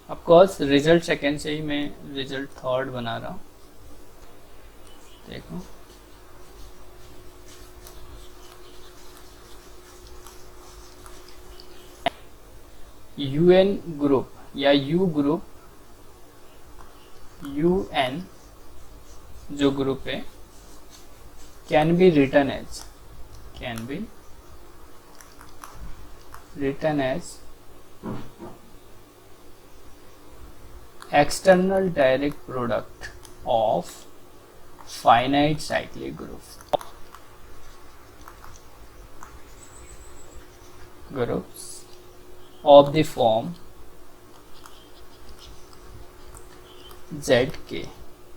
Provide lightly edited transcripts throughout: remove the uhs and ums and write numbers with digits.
Of course result second से ही मैं result third बना रहा हूँ। देखो यूएन ग्रुप या यू ग्रुप, यूएन जो ग्रुप है can be written as external direct product of finite cyclic groups of the form ZK।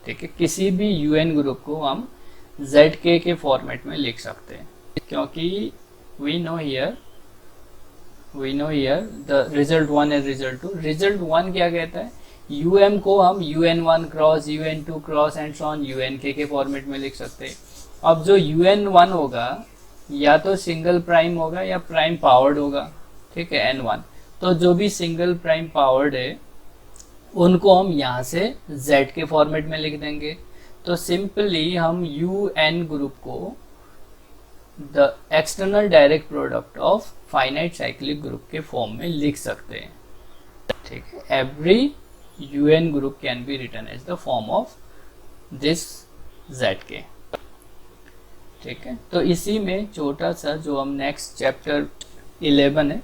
ठीक है, किसी भी UN ग्रुप को हम ZK के फॉर्मेट में लिख सकते हैं, क्योंकि we know here the result 1 and result 2। result 1 क्या कहता है, UM को हम UN1 cross UN2 cross and so on UNK के फॉर्मेट में लिख सकते हैं। अब जो UN1 होगा या तो सिंगल प्राइम होगा या प्राइम पावर्ड होगा, ठीक है, N1। तो जो भी सिंगल प्राइम पावर्ड है उनको हम यहाँ से Z के फॉर्मेट में लिख देंगे। तो सिंपली हम UN ग्रुप को the external direct product of finite cyclic group के फॉर्म में लिख सकते हैं। ठीक है, every UN group can be written as the form of this ZK। ठीक है, तो इसी में छोटा सा जो हम नेक्स्ट चैप्टर 11 है,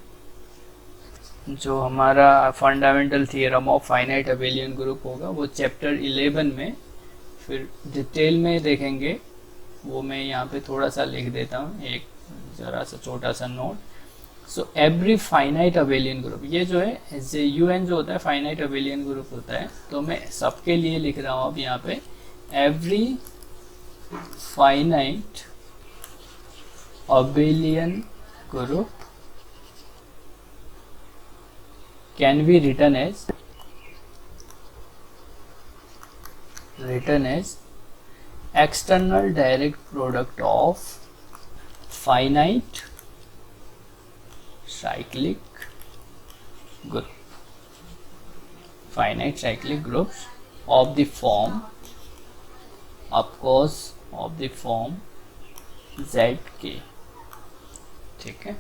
जो हमारा fundamental theorem of finite abelian group होगा, वो चैप्टर 11 में फिर डिटेल में देखेंगे। वो मैं यहाँ पे थोड़ा सा लिख देता हूँ, एक ज़रा सा छोटा सा note. So every finite abelian group, ये जो है UN जो होता है फाइनाइट अबेलियन ग्रुप होता है, तो मैं सबके लिए लिख रहा हूँ अब यहाँ पे every finite abelian group can be written as external direct product of finite cyclic group, finite cyclic groups of the form, of course, of the form ZK। ठीक है,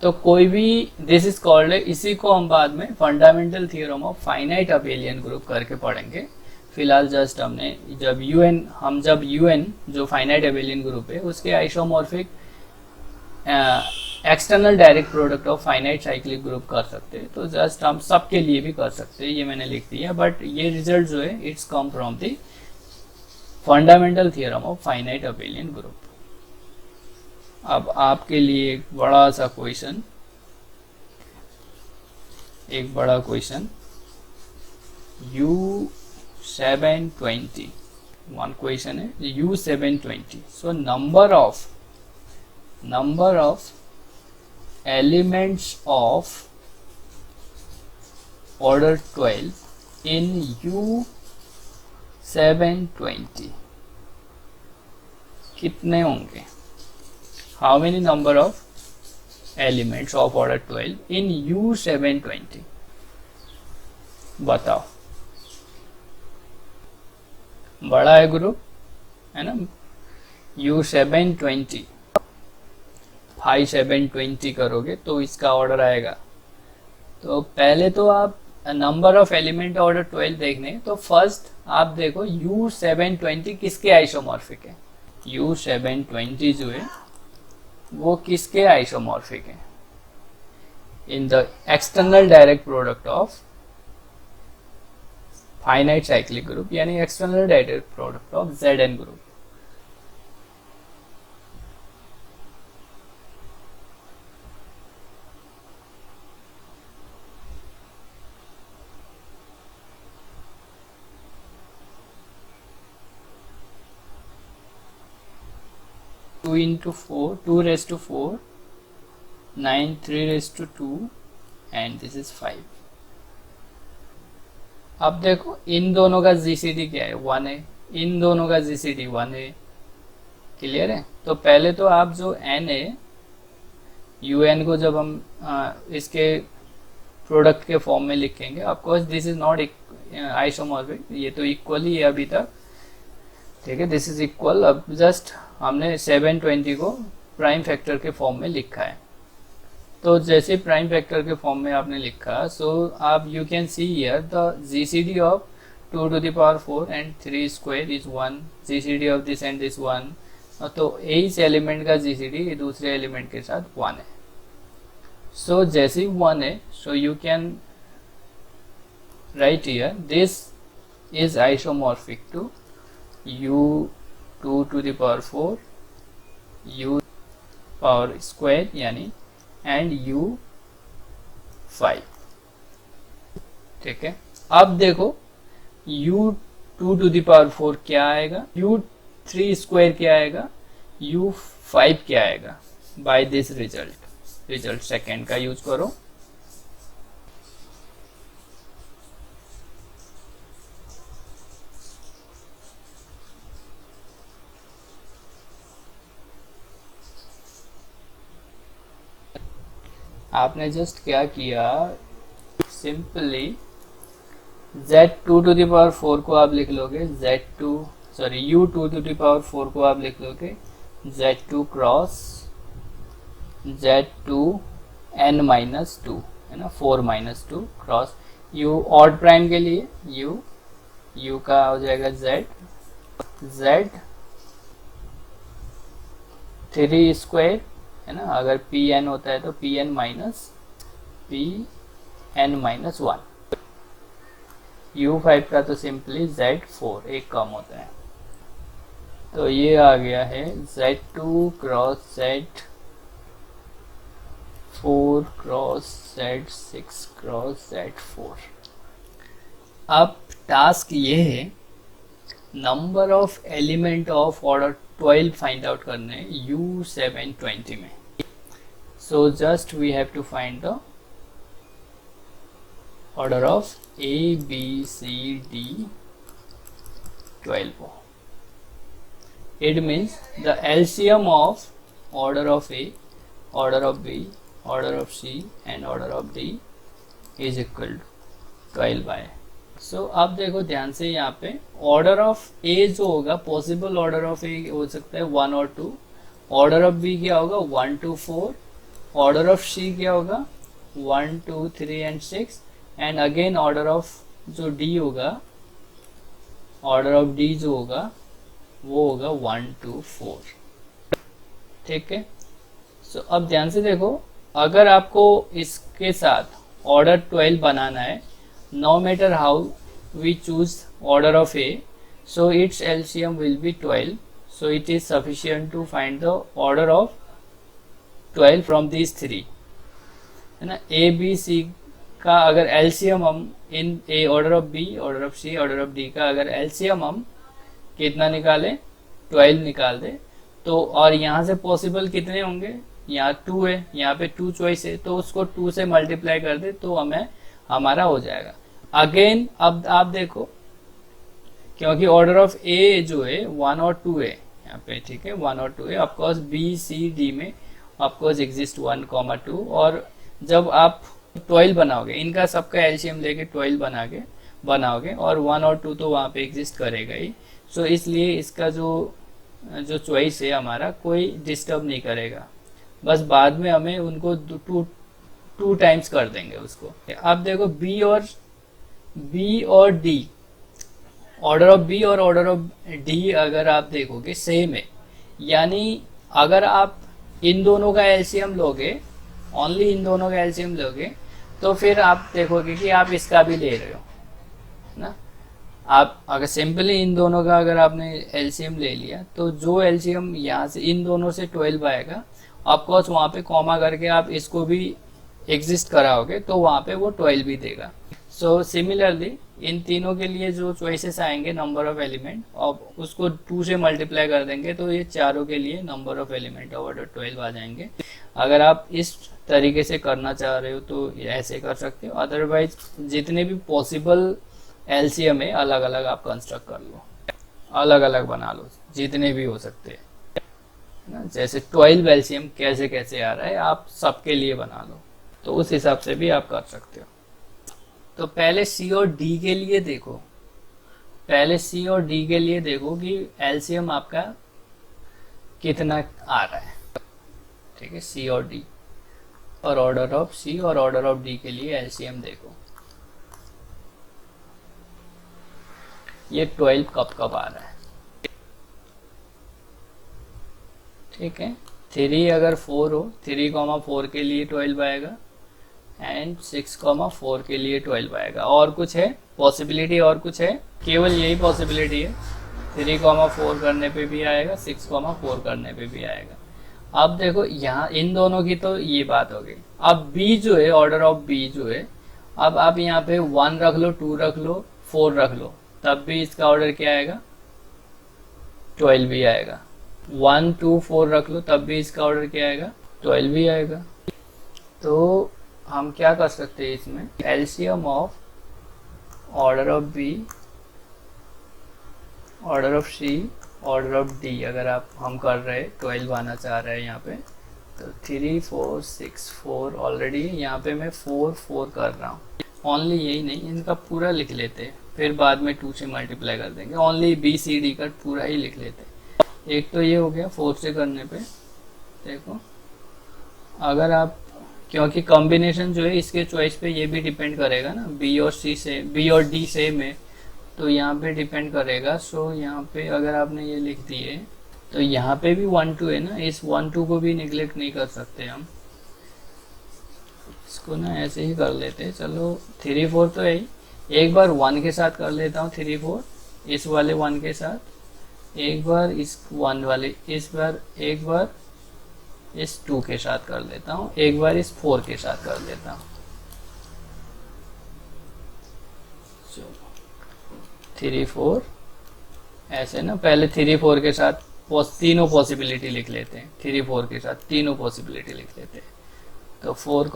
तो कोई भी दिस इज कॉल्ड, इसी को हम बाद में fundamental theorem of finite abelian group करके पढ़ेंगे। फिलहाल जस्ट हमने जब UN जो फाइनाइट अबेलियन ग्रुप है उसके isomorphic external direct product of finite cyclic group कर सकते हैं, तो जस्ट हम सबके लिए भी कर सकते हैं, ये मैंने लिख दिया। बट ये रिजल्ट जो है it's come from the fundamental theorem of finite abelian group. अब आपके लिए एक बड़ा क्वेश्चन U720 वन क्वेश्चन है U720। So number of elements of order 12 in U720 कितने होंगे? How many number of elements of order 12 in U720? बताओ। बड़ा है ग्रुप है ना, U720 720 करोगे तो इसका ऑर्डर आएगा। तो पहले तो आप नंबर ऑफ एलिमेंट ऑर्डर 12 देखने, तो फर्स्ट आप देखो U720 किसके आइसोमॉर्फिक है। U720 जो है वो किसके आइसोमॉर्फिक है, in the external direct product of finite cyclic group, यानी external direct product of ZN group. Two into 4, 2 raised to 4, 9, 3 raised to 2 and this is 5। अब देखो इन दोनों का GCD क्या है, 1 है, इन दोनों का GCD 1 है। क्लियर है? तो पहले तो आप जो n है UN को जब हम इसके प्रोडक्ट के फॉर्म में लिखेंगे। Of course this is not isomorphic, ये तो इक्वल ही है अभी तक, ठीक है, दिस इज इक्वल। अब जस्ट हमने 720 को प्राइम फैक्टर के फॉर्म में लिखा है। तो जैसे प्राइम फैक्टर के फॉर्म में आपने लिखा, सो आप you can see here the GCD of 2 to the power 4 and 3 square is 1, GCD of this and this 1, तो इस एलिमेंट का जीसीडी दूसरे एलिमेंट के साथ 1 है। सो जैसे ही 1 है, so you can write here this is isomorphic to u2 to the power 4 u power square यानी एंड u5, ठीक है। अब देखो u2 to the power 4 क्या आएगा, u3 स्क्वायर क्या आएगा, u5 क्या आएगा। बाय दिस रिजल्ट सेकेंड का यूज करो। आपने जस्ट क्या किया, simply z2 to the power 4 को आप लिख लोगे u2 to the power 4 को आप लिख लोगे z2 cross z2 n minus 2, है ना, 4 minus 2 cross u odd prime के लिए u का हो जाएगा z 3 स्क्वायर, है ना, अगर pn होता है तो pn माइनस 1, u5 का तो सिंपली z4 एक कम होता है। तो ये आ गया है z2 cross z4 cross z6 cross z4। अब टास्क ये है number of element of order 12 find out करने u720 में। So just we have to find the order of A, B, C, D 12. It means the LCM of order of A, order of B, order of C and order of D is equal to 12 by। So अब देखो ध्यान से, यहाँ पे order of A जो होगा, possible order of A हो सकता है 1 और 2, order of B क्या होगा 1 to 4, order of C क्या होगा 1 2 3 and 6 and again order of जो D होगा, ऑर्डर ऑफ D जो होगा वो होगा 1 to 4, ठीक है। सो अब ध्यान से देखो, अगर आपको इसके साथ ऑर्डर 12 बनाना है, no matter how we choose order of A, so it's LCM will be 12, so it is sufficient to find the order of 12 from this 3, है ना। A B C का अगर एलसीएम हम इन a order of B, order of C, order of d का अगर LCM हम कितना निकाले 12 निकाल दे, तो और यहाँ से पॉसिबल कितने होंगे, यहाँ 2 है, यहाँ पे 2 चॉइस है, तो उसको 2 से मल्टीप्लाई कर दे तो हमें हमारा हो जाएगा। अगेन अब आप देखो, क्योंकि ऑर्डर ऑफ ए जो है 1 और 2 है यहाँ पे, ठीक है, 1 और 2 है। ऑफकोर्स बी सी डी में ऑफकोर्स एग्जिस्ट 1, 2, और जब आप 12 बनाओगे, इनका सबका एलसीएम लेके 12 बनाओगे और 1 और 2 तो वहाँ पे एग्जिस्ट करेगा ही। सो इसलिए इसका जो चॉइस है हमारा कोई डिस्टर्ब नहीं करेगा, बस बाद में हमें उनको 2 टाइम्स कर देंगे उसको। अब देखो बी और डी, ऑर्डर ऑफ बी और ऑर्डर ऑफ डी अगर आप देखोगे सेम है, यानी अगर आप इन दोनों का एलसीएम लोगे, ओनली इन दोनों का एलसीएम लोगे, तो फिर आप देखोगे कि आप इसका भी ले रहे हो ना। आप अगर सिंपली इन दोनों का अगर आपने एलसीएम ले लिया, तो जो एलसीएम यहाँ से इन दोनों से 12 आएगा, ऑफकोर्स वहाँ पे कॉमा करके आप इसको भी एग्जिस्ट कराओगे तो वहाँ पे वो 12 भी देगा। सो सिमिलरली इन तीनों के लिए जो चॉइसेस आएंगे नंबर ऑफ एलिमेंट, और उसको 2 से मल्टीप्लाई कर देंगे तो ये चारों के लिए number of element of order 12 आ जाएंगे। अगर आप इस तरीके से करना चाह रहे हो तो ऐसे कर सकते हो, अदरवाइज जितने भी पॉसिबल एलसीएम है अलग अलग आप कंस्ट्रक्ट कर लो, अलग अलग बना लो, जितने भी हो सकते हैं ना। जैसे 12 एलसीएम कैसे कैसे आ रहा है आप सबके लिए बना लो, तो उस हिसाब से भी आप कर सकते हो। तो पहले सी और डी के लिए देखो, पहले सी और डी के लिए देखो कि एलसीएम आपका कितना आ रहा है। ठीक है, सी और डी, और ऑर्डर ऑफ सी और ऑर्डर ऑफ डी के लिए एलसीएम देखो, ये 12 कब कब आ रहा है। ठीक है, 3 अगर 4 हो, 3,4 के लिए 12 आएगा एंड 6,4 के लिए 12 आएगा। और कुछ है पॉसिबिलिटी, और कुछ है? केवल यही पॉसिबिलिटी है, 3,4 करने पे भी आएगा, 6,4 करने पे भी आएगा। अब देखो यहाँ इन दोनों की तो ये बात हो गई। अब बी जो है, ऑर्डर ऑफ बी जो है, अब आप यहाँ पे 1 रख लो, 2 रख लो, 4 रख लो, तब भी इसका ऑर्डर क्या आएगा? 12 भी आएगा। 1, 2, 4 रख लो, तब भी इसका ऑर्डर क्या आएगा? 12 भी आएगा। तो हम क्या कर सकते हैं इसमें? LCM of order of B, order of C, order of D, अगर आप हम कर रहे हैं 12 आना चाह रहे हैं यहाँ पे, तो 3, 4, 6, 4 ऑलरेडी यहाँ पे मैं 4, 4 कर रहा हूँ। ओनली यही नहीं, इनका पूरा लिख लेते हैं, फिर बाद में 2 से मल्टीप्लाई कर देंगे। ओनली बी सी डी का पूरा ही लिख लेते हैं। एक तो ये हो गया 4 से करने पे। देखो अगर आप, क्योंकि कॉम्बिनेशन जो है इसके चॉइस पे ये भी डिपेंड करेगा ना, बी और सी से, बी और डी सेम है तो यहाँ पे डिपेंड करेगा। सो यहाँ पे अगर आपने ये लिख दिए तो यहाँ पे भी 1, 2 है ना, इस 1, 2 को भी निगलेक्ट नहीं कर सकते हम, इसको ना ऐसे ही कर लेते हैं। चलो 3, 4 तो है ही, एक बार 1 के साथ कर लेता हूँ 3, 4, इस वाले 1 के साथ, एक बार इस 1 वाले, इस बार एक बार इस 2 के साथ कर लेता हूँ, एक बार इस 4 के साथ कर लेता हूँ। 3, 4 ऐसे ना, पहले 3, 4 के साथ तीनों पॉसिबिलिटी लिख लेते हैं, 3, 4 के साथ तीनों पॉसिबिलिटी लिख लेते हैं। तो 4,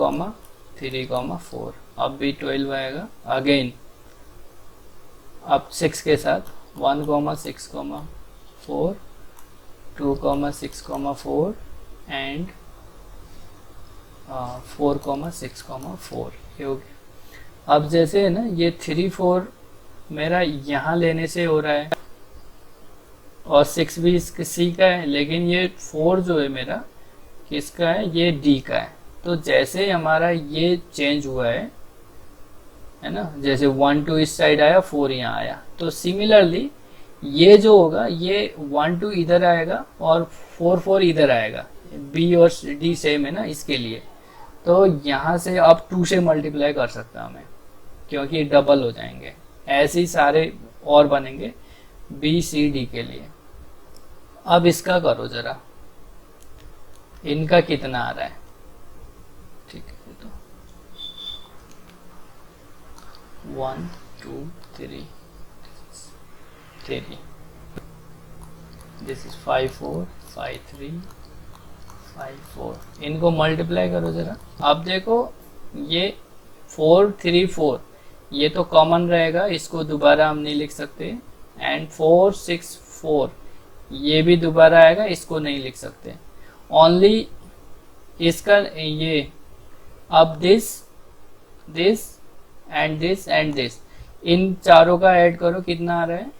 3, 4, अब भी 12 आएगा अगेन। अब 6 के साथ 1, 6, 4, 2, 6, 4 एंड 4, 6, 4, ये हो गया। अब जैसे है ना, ये 3, 4 मेरा यहाँ लेने से हो रहा है और 6 भी इसके सी का है, लेकिन ये 4 जो है मेरा किसका है? ये डी का है। तो जैसे हमारा ये चेंज हुआ है ना, जैसे 1, 2 इस साइड आया, 4 यहाँ आया, तो सिमिलरली ये जो होगा ये 1, 2 इधर आएगा और 4, 4 इधर आएगा। बी और डी सेम है ना इसके लिए, तो यहाँ से अब 2 से मल्टीप्लाई कर सकता हूँ मैं, क्योंकि डबल हो जाएंगे। ऐसे ही सारे और बनेंगे बी सी डी के लिए। अब इसका करो जरा, इनका कितना आ रहा है? ठीक है, तो 1, 2, 3, दिस इज 5, 4, 5, 3, 5, 4। इनको मल्टीप्लाई करो जरा। अब देखो ये 4, 3, 4 ये तो कॉमन रहेगा, इसको दोबारा हम नहीं लिख सकते। एंड 4, 6, 4 ये भी दोबारा आएगा, इसको नहीं लिख सकते। ओनली इसका ये, अब दिस एंड दिस, इन चारों का ऐड करो, कितना आ रहा है?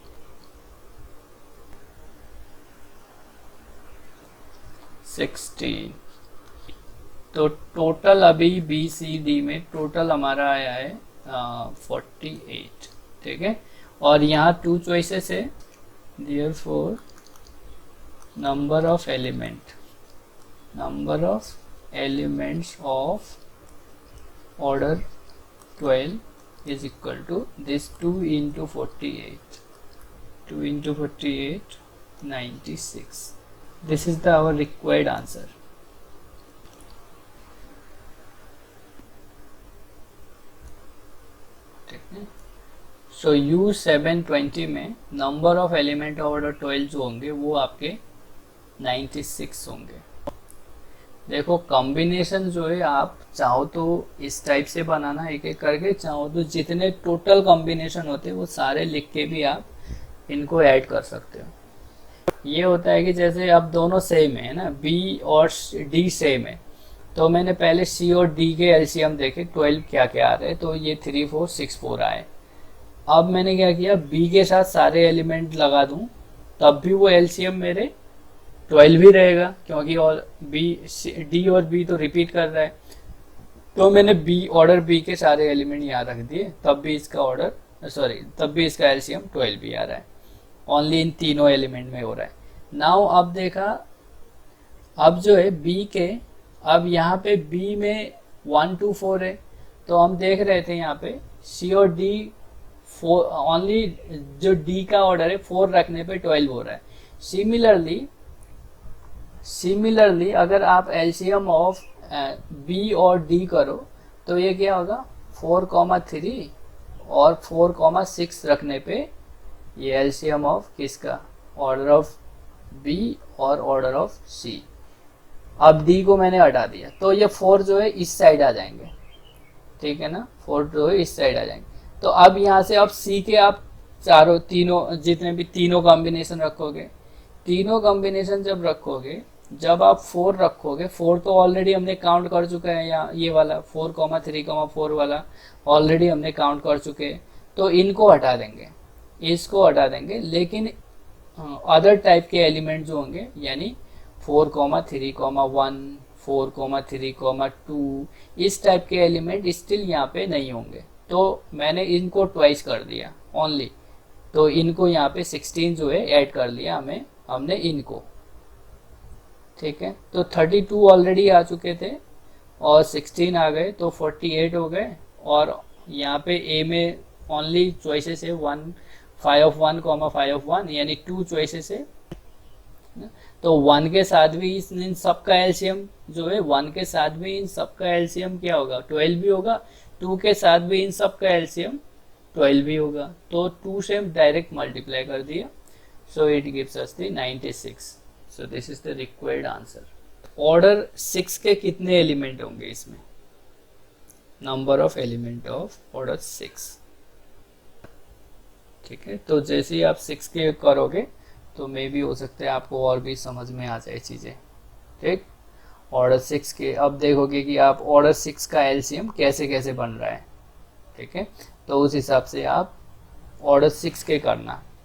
16। तो टोटल अभी बी सी डी में टोटल हमारा आया है 48। ठीक है, और यहाँ 2 चॉइसेस है, therefore number of elements of order 12 is equal to this 2 into 48, 2 into 48, 96. This is our required answer. So U720 में नंबर ऑफ एलिमेंट ऑर्डर 12 जो होंगे वो आपके 96 होंगे। देखो कॉम्बिनेशन जो है आप चाहो तो इस टाइप से बनाना एक एक करके, चाहो तो जितने टोटल कॉम्बिनेशन होते हैं वो सारे लिख के भी आप इनको ऐड कर सकते हो। ये होता है कि जैसे अब दोनों सेम है ना, B और D सेम है, तो मैंने पहले सी और डी के एलसीएम देखे 12 क्या क्या आ रहे हैं, तो ये 3 4 6 4 आए। अब मैंने क्या किया, बी के साथ सारे एलिमेंट लगा दूं तब भी वो एलसीएम मेरे 12 ही रहेगा, क्योंकि और बी डी और बी तो रिपीट कर रहा है। तो मैंने बी ऑर्डर बी के सारे एलिमेंट यहाँ रख दिए, तब भी इसका ऑर्डर तब भी इसका एलसीएम 12 भी आ रहा है, ओनली इन तीनों एलिमेंट में हो रहा है। नाउ अब देखा, अब जो है बी के, अब यहाँ पे बी में 1 2 4 है, तो हम देख रहे थे यहाँ पे सी और डी 4, ओनली जो डी का ऑर्डर है 4 रखने पे 12 हो रहा है। सिमिलरली अगर आप एलसीएम ऑफ बी और डी करो तो ये क्या होगा, 4,3 और 4,6 रखने पे ये एलसीएम ऑफ किसका, ऑर्डर ऑफ बी और ऑर्डर ऑफ सी। अब डी को मैंने हटा दिया तो ये 4 जो है इस साइड आ जाएंगे, ठीक है ना, 4 जो है इस साइड आ जाएंगे। तो अब यहाँ से अब सी के आप तीनों जितने भी तीनों कॉम्बिनेशन रखोगे, तीनों कॉम्बिनेशन जब रखोगे, जब आप 4 रखोगे, 4 तो ऑलरेडी हमने काउंट कर चुका है, यहाँ ये वाला 4,3,4 वाला ऑलरेडी हमने काउंट कर चुके हैं, तो इनको हटा देंगे, इसको हटा देंगे। लेकिन अदर टाइप के एलिमेंट जो होंगे, यानी 4,3,1 4,3,2 इस टाइप के एलिमेंट स्टिल यहाँ पे नहीं होंगे, तो मैंने इनको ट्वाइस कर दिया ओनली, तो इनको यहाँ पे 16 जो है ऐड कर लिया हमने इनको, ठीक है। तो 32 ऑलरेडी आ चुके थे और 16 आ गए तो 48 हो गए, और यहाँ पे ए में ओनली चॉइसेस है 1 5 of 1, 5 of 1 यानी 2 चॉइसेस है। तो 1 के साथ भी इन सब का एलसीएम जो है, 1 के साथ भी इन सब का एलसीएम क्या होगा, 12 भी होगा। 2 के साथ भी इन सब का एलसीएम 12 भी होगा, तो 2 से डायरेक्ट मल्टीप्लाई कर दिया, so it gives us the 96। So this is the required answer. Order 6 के कितने एलिमेंट होंगे इसमें, number of element of order 6, ठीक है। तो जैसे ही आप 6 के करोगे तो मे भी हो सकता है आपको और भी समझ में आ जाए चीज़ें, ठीक। ऑर्डर 6 के अब देखोगे कि आप ऑर्डर 6 का एलसीएम कैसे कैसे बन रहा है, ठीक है। तो उस हिसाब से आप ऑर्डर 6 के करना,